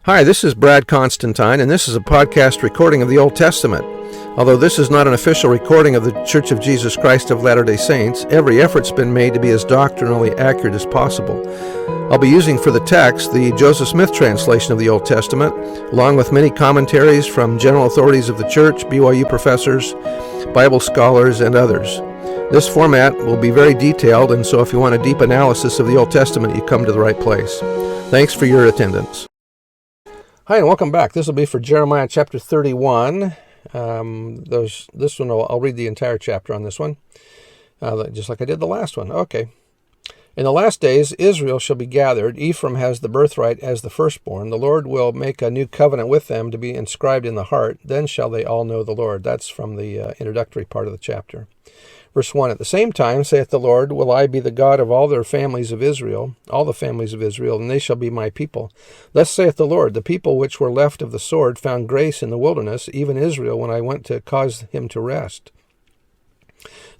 Hi, this is Brad Constantine, and this is a podcast recording of the Old Testament. Although this is not an official recording of the Church of Jesus Christ of Latter-day Saints, every effort's been made to be as doctrinally accurate as possible. I'll be using for the text the Joseph Smith translation of the Old Testament, along with many commentaries from general authorities of the Church, BYU professors, Bible scholars, and others. This format will be very detailed, and so if you want a deep analysis of the Old Testament, you come to the right place. Thanks for your attendance. Hi, and welcome back. This will be for Jeremiah chapter 31. This one, I'll read the entire chapter on this one, just like I did the last one. Okay. In the last days, Israel shall be gathered. Ephraim has the birthright as the firstborn. The Lord will make a new covenant with them to be inscribed in the heart. Then shall they all know the Lord. That's from the introductory part of the chapter. Verse 1, At the same time, saith the Lord, will I be the God of all their families of Israel, all the families of Israel, and they shall be my people. Thus saith the Lord, the people which were left of the sword found grace in the wilderness, even Israel, when I went to cause him to rest.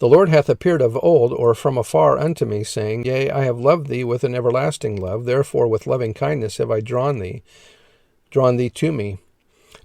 The Lord hath appeared of old, or from afar unto me, saying, Yea, I have loved thee with an everlasting love, therefore with loving kindness have I drawn thee to me.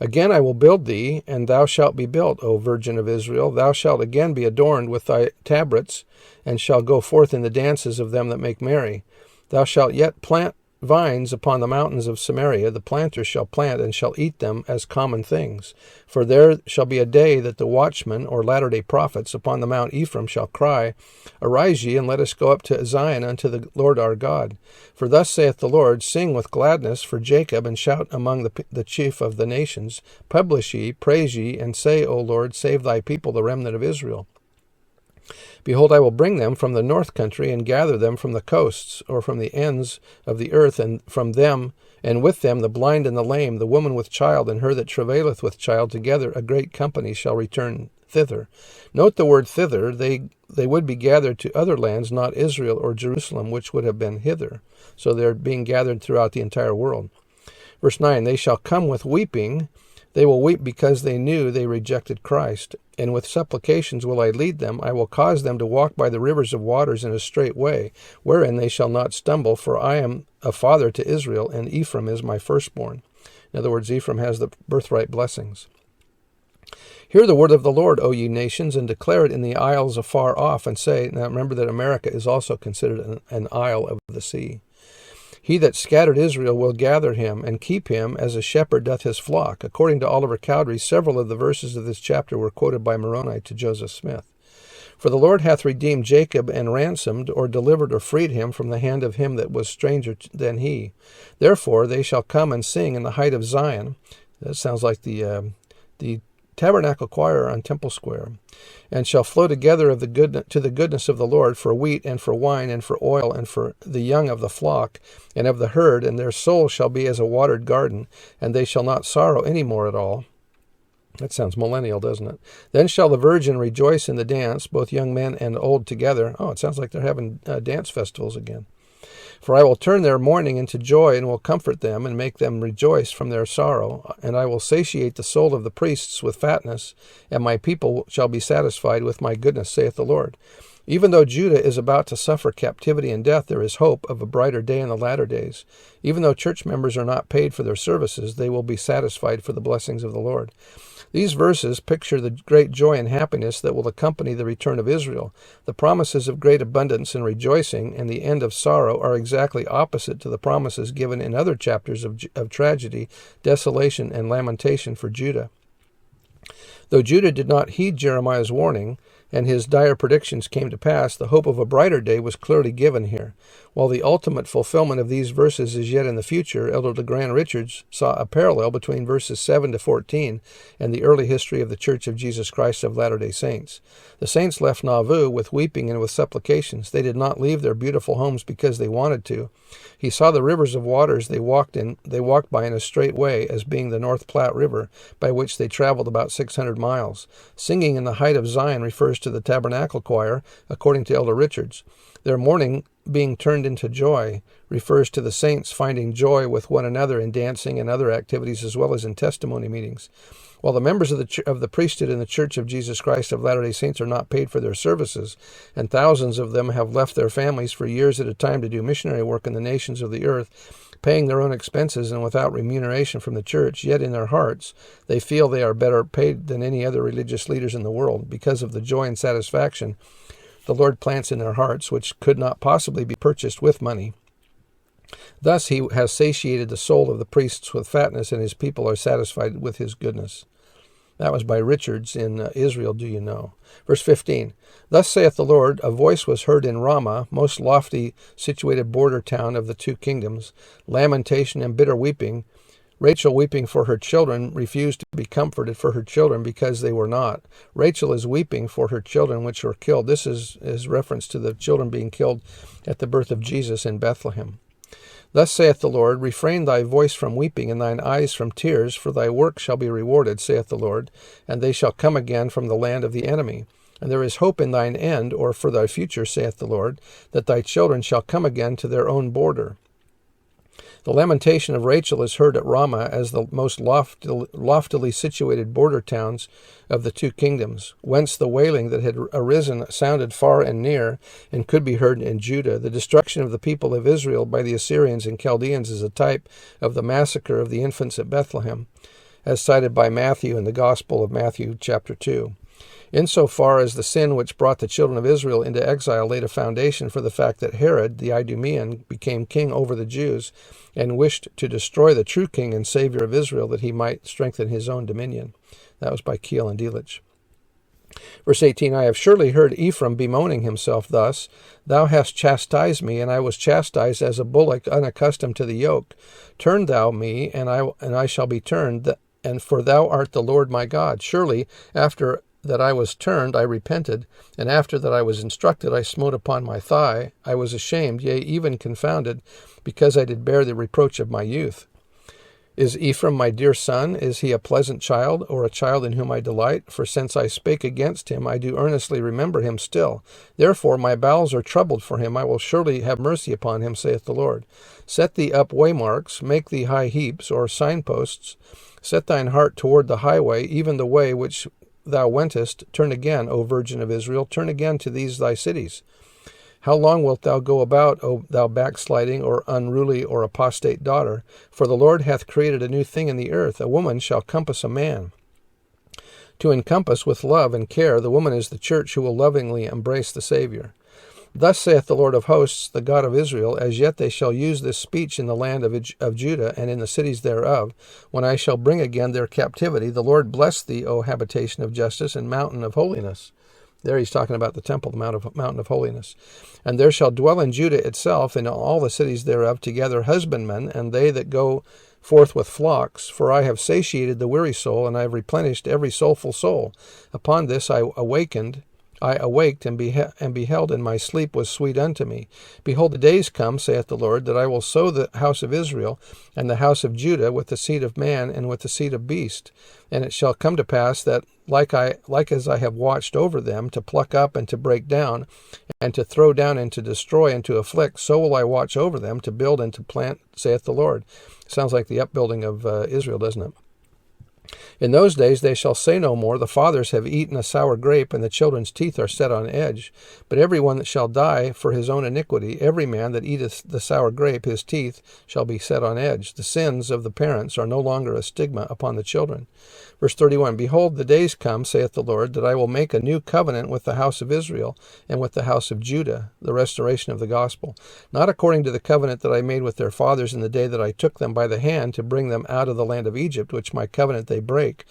Again I will build thee, and thou shalt be built, O Virgin of Israel. Thou shalt again be adorned with thy tabrets, and shalt go forth in the dances of them that make merry. Thou shalt yet plant vines upon the mountains of Samaria. The planters shall plant, and shall eat them as common things. For there shall be a day that the watchmen, or latter-day prophets, upon the Mount Ephraim shall cry, Arise ye, and let us go up to Zion unto the Lord our God. For thus saith the Lord, Sing with gladness for Jacob, and shout among the chief of the nations. Publish ye, praise ye, and say, O Lord, save thy people, the remnant of Israel. Behold, I will bring them from the north country, and gather them from the coasts, or from the ends of the earth, and from them, and with them the blind and the lame, the woman with child, and her that travaileth with child, together a great company shall return thither. Note the word thither. They would be gathered to other lands, not Israel or Jerusalem, which would have been hither. So they're being gathered throughout the entire world. Verse 9, They shall come with weeping. They will weep because they knew they rejected Christ. And with supplications will I lead them. I will cause them to walk by the rivers of waters in a straight way, wherein they shall not stumble. For I am a father to Israel, and Ephraim is my firstborn. In other words, Ephraim has the birthright blessings. Hear the word of the Lord, O ye nations, and declare it in the isles afar off, and say, now remember that America is also considered an isle of the sea. He that scattered Israel will gather him, and keep him as a shepherd doth his flock. According to Oliver Cowdery, several of the verses of this chapter were quoted by Moroni to Joseph Smith. For the Lord hath redeemed Jacob, and ransomed, or delivered, or freed him from the hand of him that was stranger than he. Therefore they shall come and sing in the height of Zion. That sounds like the tabernacle choir on Temple Square, and shall flow together to the goodness of the Lord, for wheat, and for wine, and for oil, and for the young of the flock, and of the herd, and their soul shall be as a watered garden, and they shall not sorrow any more at all. That sounds millennial, doesn't it? Then shall the virgin rejoice in the dance, both young men and old together. Oh, it sounds like they're having dance festivals again. For I will turn their mourning into joy, and will comfort them, and make them rejoice from their sorrow. And I will satiate the soul of the priests with fatness, and my people shall be satisfied with my goodness, saith the Lord. Even though Judah is about to suffer captivity and death, there is hope of a brighter day in the latter days. Even though church members are not paid for their services, they will be satisfied for the blessings of the Lord. These verses picture the great joy and happiness that will accompany the return of Israel. The promises of great abundance and rejoicing and the end of sorrow are exactly opposite to the promises given in other chapters of tragedy, desolation, and lamentation for Judah. Though Judah did not heed Jeremiah's warning, and his dire predictions came to pass, the hope of a brighter day was clearly given here. While the ultimate fulfillment of these verses is yet in the future, Elder LeGrand Richards saw a parallel between verses 7 to 14 and the early history of the Church of Jesus Christ of Latter-day Saints. The saints left Nauvoo with weeping and with supplications. They did not leave their beautiful homes because they wanted to. He saw the rivers of waters they walked by in a straight way, as being the North Platte River, by which they traveled about 600 miles. Singing in the height of Zion refers to the tabernacle choir, according to Elder Richards. Their mourning being turned into joy refers to the saints finding joy with one another in dancing and other activities, as well as in testimony meetings. While the members of the priesthood in the Church of Jesus Christ of Latter-day Saints are not paid for their services, and thousands of them have left their families for years at a time to do missionary work in the nations of the earth, paying their own expenses and without remuneration from the church, yet in their hearts they feel they are better paid than any other religious leaders in the world because of the joy and satisfaction the Lord plants in their hearts, which could not possibly be purchased with money. Thus he has satiated the soul of the priests with fatness, and his people are satisfied with his goodness. That was by Richards in Israel, Do You Know? Verse 15, Thus saith the Lord, a voice was heard in Ramah, most lofty situated border town of the two kingdoms, lamentation and bitter weeping. Rachel, weeping for her children, refused to be comforted for her children because they were not. Rachel is weeping for her children which were killed. This is reference to the children being killed at the birth of Jesus in Bethlehem. Thus saith the Lord, Refrain thy voice from weeping, and thine eyes from tears, for thy work shall be rewarded, saith the Lord, and they shall come again from the land of the enemy. And there is hope in thine end, or for thy future, saith the Lord, that thy children shall come again to their own border. The lamentation of Rachel is heard at Ramah as the most loftily situated border towns of the two kingdoms, whence the wailing that had arisen sounded far and near, and could be heard in Judah. The destruction of the people of Israel by the Assyrians and Chaldeans is a type of the massacre of the infants at Bethlehem, as cited by Matthew in the Gospel of Matthew chapter 2. Insofar as the sin which brought the children of Israel into exile laid a foundation for the fact that Herod, the Idumean, became king over the Jews and wished to destroy the true king and savior of Israel that he might strengthen his own dominion. That was by Keel and Delitzsch. Verse 18, I have surely heard Ephraim bemoaning himself thus, Thou hast chastised me, and I was chastised as a bullock unaccustomed to the yoke. Turn thou me, and I shall be turned, and for thou art the Lord my God. Surely, after that I was turned, I repented, and after that I was instructed, I smote upon my thigh. I was ashamed, yea, even confounded, because I did bear the reproach of my youth. Is Ephraim my dear son? Is he a pleasant child, or a child in whom I delight? For since I spake against him, I do earnestly remember him still. Therefore my bowels are troubled for him. I will surely have mercy upon him, saith the Lord. Set thee up waymarks, make thee high heaps, or signposts. Set thine heart toward the highway, even the way which thou wentest. Turn again, O Virgin of Israel, turn again to these thy cities. How long wilt thou go about, O thou backsliding, or unruly, or apostate daughter? For the Lord hath created a new thing in the earth. A woman shall compass a man. To encompass with love and care, the woman is the church who will lovingly embrace the Savior. Thus saith the Lord of hosts, the God of Israel, As yet they shall use this speech in the land of Judah and in the cities thereof, when I shall bring again their captivity. The Lord bless thee, O habitation of justice and mountain of holiness. There he's talking about the temple, the mountain of holiness. And there shall dwell in Judah itself, and in all the cities thereof, together husbandmen, and they that go forth with flocks. For I have satiated the weary soul, and I have replenished every soulful soul. Upon this I awaked, and beheld, and my sleep was sweet unto me. Behold, the days come, saith the Lord, that I will sow the house of Israel and the house of Judah with the seed of man and with the seed of beast. And it shall come to pass that, like as I have watched over them, to pluck up and to break down, and to throw down and to destroy and to afflict, so will I watch over them, to build and to plant, saith the Lord. Sounds like the upbuilding of Israel, doesn't it? In those days they shall say no more, The fathers have eaten a sour grape, and the children's teeth are set on edge. But every one that shall die for his own iniquity, every man that eateth the sour grape, his teeth shall be set on edge. The sins of the parents are no longer a stigma upon the children. Verse 31, Behold, the days come, saith the Lord, that I will make a new covenant with the house of Israel and with the house of Judah, the restoration of the gospel, not according to the covenant that I made with their fathers in the day that I took them by the hand to bring them out of the land of Egypt, which my covenant they break,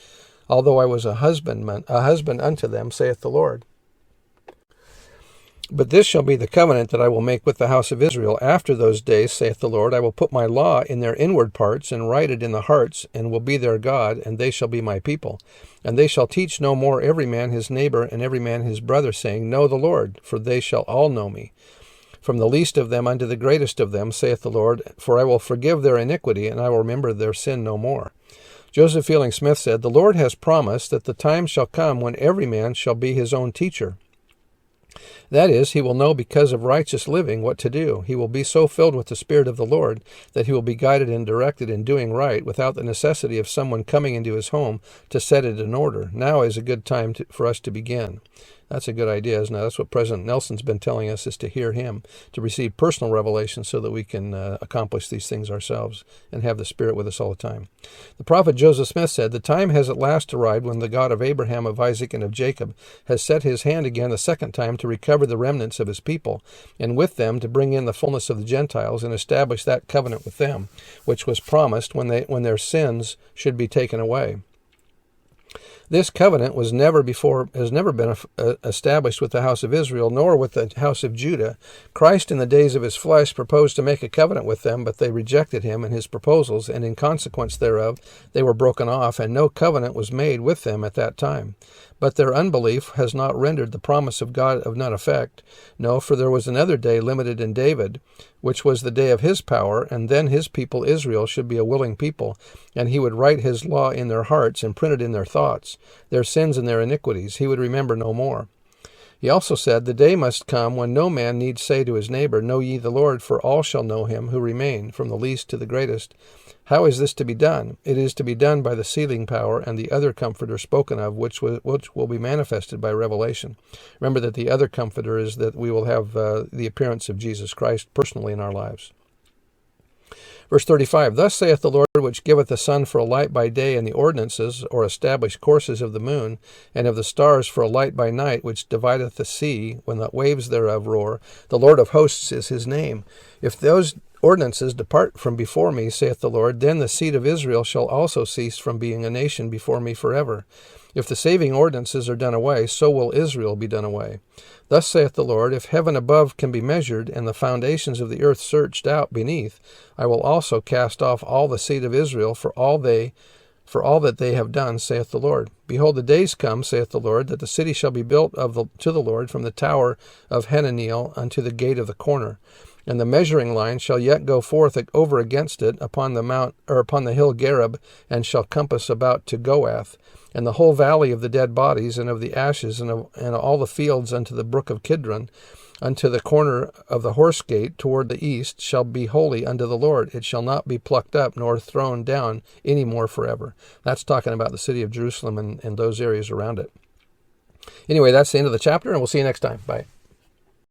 although I was a husband unto them, saith the Lord. But this shall be the covenant that I will make with the house of Israel. After those days, saith the Lord, I will put my law in their inward parts, and write it in the hearts, and will be their God, and they shall be my people. And they shall teach no more every man his neighbor, and every man his brother, saying, Know the Lord, for they shall all know me. From the least of them unto the greatest of them, saith the Lord, for I will forgive their iniquity, and I will remember their sin no more. Joseph Fielding Smith said, The Lord has promised that the time shall come when every man shall be his own teacher. That is, he will know because of righteous living what to do. He will be so filled with the Spirit of the Lord that he will be guided and directed in doing right without the necessity of someone coming into his home to set it in order. Now is a good time for us to begin. That's a good idea, isn't it? That's what President Nelson's been telling us, is to hear him, to receive personal revelation so that we can accomplish these things ourselves and have the Spirit with us all the time. The prophet Joseph Smith said, "The time has at last arrived when the God of Abraham, of Isaac, and of Jacob has set his hand again the second time to recover the remnants of his people, and with them to bring in the fullness of the Gentiles and establish that covenant with them, which was promised when their sins should be taken away." This covenant has never been established with the house of Israel, nor with the house of Judah. Christ, in the days of his flesh, proposed to make a covenant with them, but they rejected him and his proposals, and in consequence thereof they were broken off, and no covenant was made with them at that time. But their unbelief has not rendered the promise of God of none effect. No, for there was another day limited in David, which was the day of his power, and then his people Israel should be a willing people, and he would write his law in their hearts and print it in their thoughts. Their sins and their iniquities he would remember no more. He also said, "The day must come when no man need say to his neighbor, Know ye the Lord, for all shall know him who remain, from the least to the greatest." How is this to be done? It is to be done by the sealing power and the other Comforter spoken of, which will be manifested by revelation. Remember that the other Comforter is that we will have the appearance of Jesus Christ personally in our lives. Verse 35, "Thus saith the Lord, which giveth the sun for a light by day, and the ordinances, or established courses of the moon, and of the stars for a light by night, which divideth the sea, when the waves thereof roar. The Lord of hosts is his name. If those ordinances depart from before me, saith the Lord, then the seed of Israel shall also cease from being a nation before me forever. If the saving ordinances are done away, so will Israel be done away. Thus saith the Lord, if heaven above can be measured, and the foundations of the earth searched out beneath, I will also cast off all the seed of Israel for all that they have done, saith the Lord. Behold, the days come, saith the Lord, that the city shall be built to the Lord from the tower of Hananeel unto the gate of the corner. And the measuring line shall yet go forth over against it upon the hill Gareb, and shall compass about to Goath. And the whole valley of the dead bodies and of the ashes and all the fields unto the brook of Kidron, unto the corner of the horse gate toward the east, shall be holy unto the Lord. It shall not be plucked up nor thrown down any more forever. That's talking about the city of Jerusalem and those areas around it. Anyway, that's the end of the chapter, and we'll see you next time. Bye.